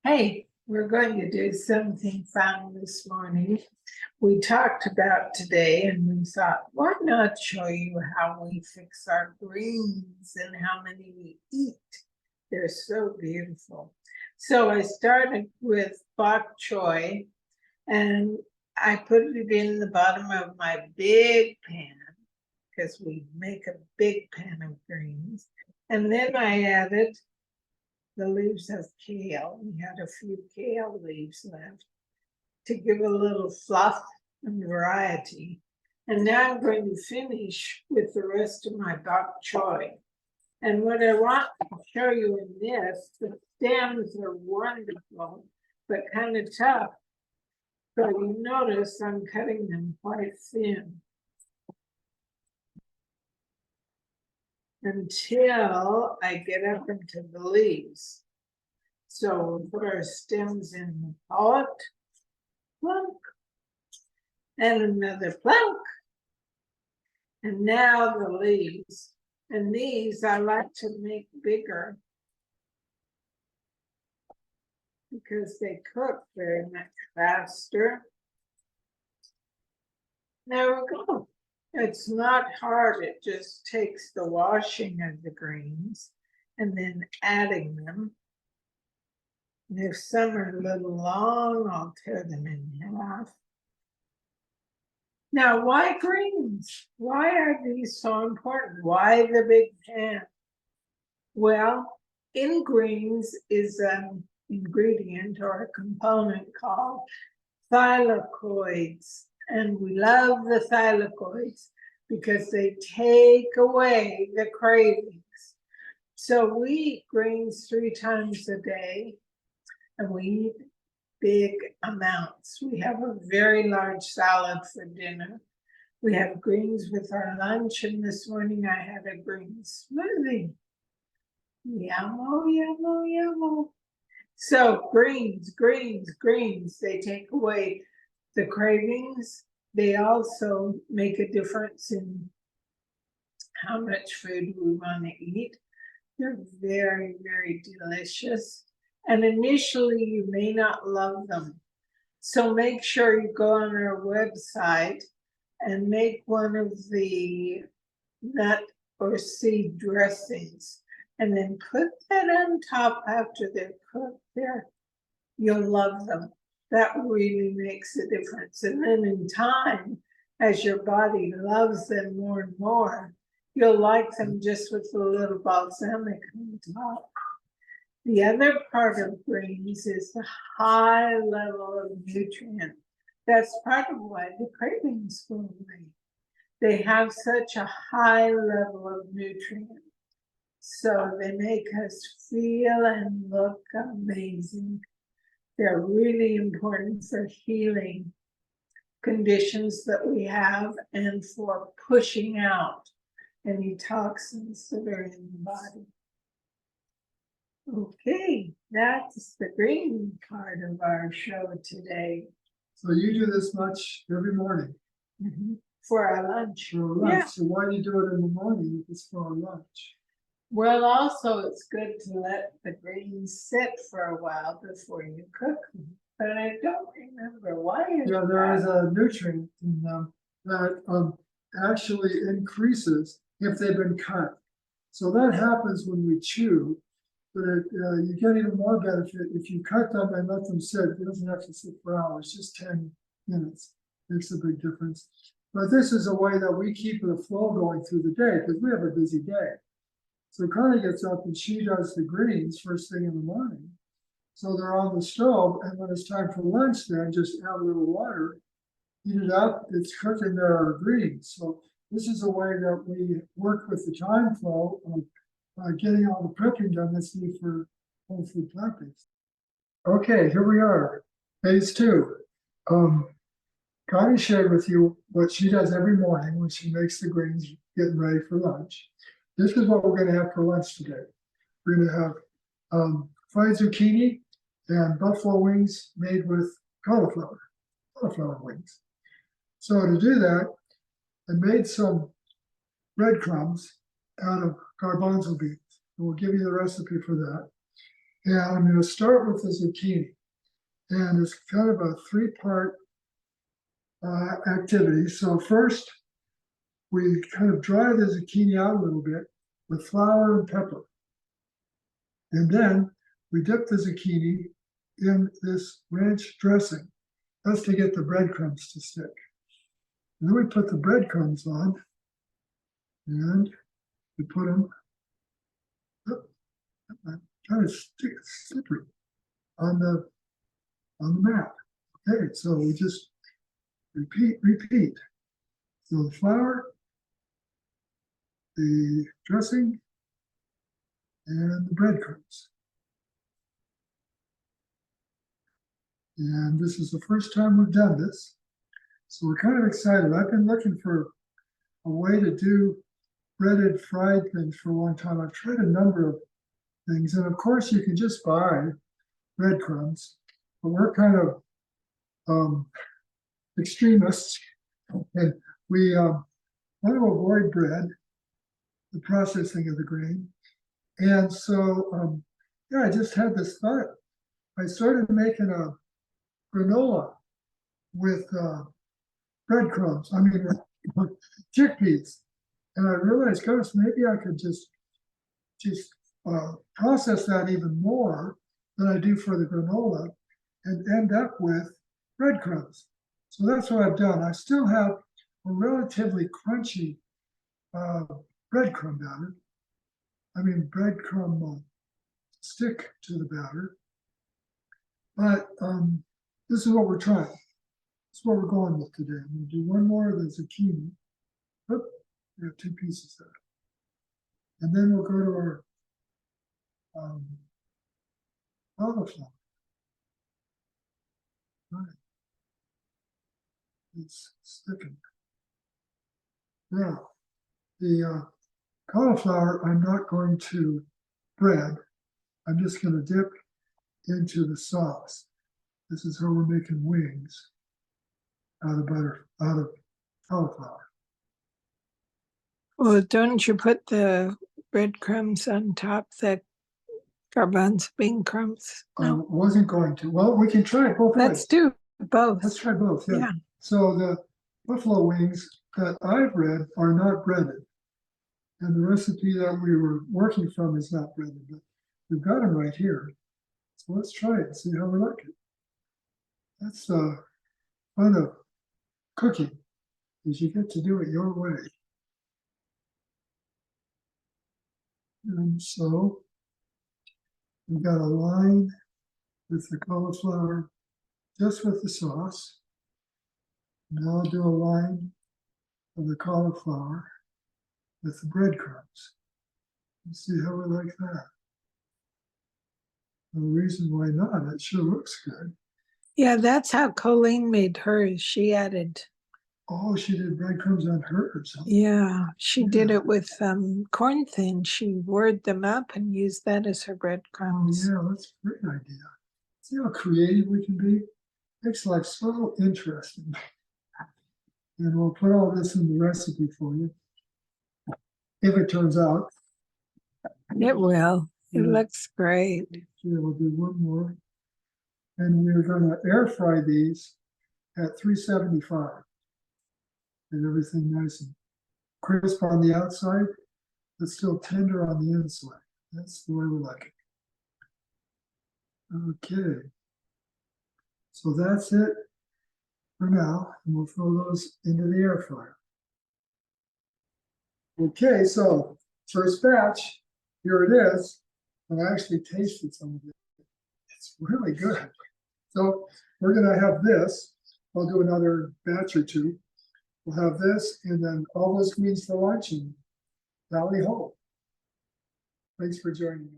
Hey, we're going to do something fun this morning. We talked about today and we thought, why not show you how we fix our greens and how many we eat? They're so beautiful. So I started with bok choy and I put it in the bottom of my big pan because we make a big pan of greens. And then I added the leaves of kale. We had a few kale leaves left to give a little fluff and variety. And now I'm going to finish with the rest of my bok choy. And what I want to show you in this, the stems are wonderful, but kind of tough. So you notice I'm cutting them quite thin until I get up into the leaves. So we'll put our stems in the pot, plunk, and another plunk. And now the leaves. And these I like to make bigger because they cook very much faster. There we go. It's not hard, it just takes the washing of the greens and then adding them. And if some are a little long, I'll tear them in half. Now, why greens? Why are these so important? Why the big pan? Well, in greens is an ingredient or a component called thylakoids. And we love the thylakoids because they take away the cravings. So we eat greens 3 times a day, and we eat big amounts. We have a very large salad for dinner. We have greens with our lunch, and this morning I had a green smoothie. Yummo, yummo, yummo. So greens, greens, greens, they take away the cravings. They also make a difference in how much food we want to eat. They're very, very delicious. And initially, you may not love them. So make sure you go on our website and make one of the nut or seed dressings. And then put that on top after they're cooked there. You'll love them. That really makes a difference. And then in time, as your body loves them more and more, you'll like them just with a little balsamic on top. The other part of greens is the high level of nutrient. That's part of why the cravings go away. They have such a high level of nutrient. So they make us feel and look amazing. They're really important for healing conditions that we have and for pushing out any toxins that are in the body. Okay, that's the green part of our show today. So you do this much every morning? For our lunch. For lunch. Yeah. So why do you do it in the morning if it's for our lunch? Well, also it's good to let the greens sit for a while before you cook them. But I don't remember why. Yeah, there is a nutrient in them that actually increases if they've been cut. So that happens when we chew, but you get even more benefit if you cut them and let them sit. It doesn't have to sit for hours, just 10 minutes. Makes a big difference. But this is a way that we keep the flow going through the day because we have a busy day. So Connie gets up and she does the greens first thing in the morning. So they're on the stove, and when it's time for lunch, then just add a little water, heat it up, it's cooking, there are greens. So this is a way that we work with the time flow of getting all the prepping done that's needed for whole food plant-based. Okay, here we are, phase 2. Connie shared with you what she does every morning when she makes the greens getting ready for lunch. This is what we're going to have for lunch today. We're going to have fried zucchini and buffalo wings made with cauliflower wings. So to do that, I made some breadcrumbs out of garbanzo beans. And we'll give you the recipe for that. And I'm gonna start with the zucchini. And it's kind of a three-part activity. So first, we kind of dry the zucchini out a little bit with flour and pepper. And then we dip the zucchini in this ranch dressing. That's to get the breadcrumbs to stick. And then we put the breadcrumbs on and we put them kind of slippery on the mat. Okay, so we just repeat. So the flour, the dressing, and the breadcrumbs. And this is the first time we've done this. So we're kind of excited. I've been looking for a way to do breaded fried things for a long time. I've tried a number of things. And of course, you can just buy breadcrumbs. But we're kind of extremists. And we want to avoid bread, the processing of the grain. And so, yeah, I just had this thought. I started making a granola with breadcrumbs, chickpeas. And I realized, gosh, maybe I could just process that even more than I do for the granola and end up with breadcrumbs. So that's what I've done. I still have a relatively crunchy breadcrumb batter. Breadcrumb stick to the batter. But this is what we're trying. This is what we're going with today. I'm going to do one more of the zucchini. Oop, we have two pieces there. And then we'll go to our cauliflower. Right. It's sticking. Now, the cauliflower I'm not going to bread. I'm just going to dip into the sauce. This is how we're making wings out of cauliflower. Well, don't you put the breadcrumbs on top, the garbanzo bean crumbs? No, Wasn't going to. Well, we can try it both ways. let's do both. Let's try both. Yeah. Yeah. So the buffalo wings that I've read are not breaded. And the recipe that we were working from is not breaded, but we've got them right here. So let's try it and see how we like it. That's fun of cooking, is you get to do it your way. And so we've got a line with the cauliflower, just with the sauce. Now I'll do a line of the cauliflower with the breadcrumbs. Let's see how we like that. No reason why not. It sure looks good. Yeah, that's how Colleen made hers. She added. Oh, she did breadcrumbs on hers. Huh? Yeah, she did Yeah. it with corn thin. She whirred them up and used that as her Oh, breadcrumbs. yeah, that's a great idea. See how creative we can be? Makes life so interesting. And we'll put all this in the recipe for you. If it turns out. It will. It Yeah. looks great. Okay, we'll do one more. And we're going to air fry these at 375. And everything nice and crisp on the outside, but still tender on the inside. That's the way we like it. Okay. So that's it for now. And we'll throw those into the air fryer. Okay, so first batch, here it is. And I actually tasted some of it. It's really good. So we're going to have this. I'll do another batch or two. We'll have this, and then all those greens for lunch, and tally ho. Thanks for joining me.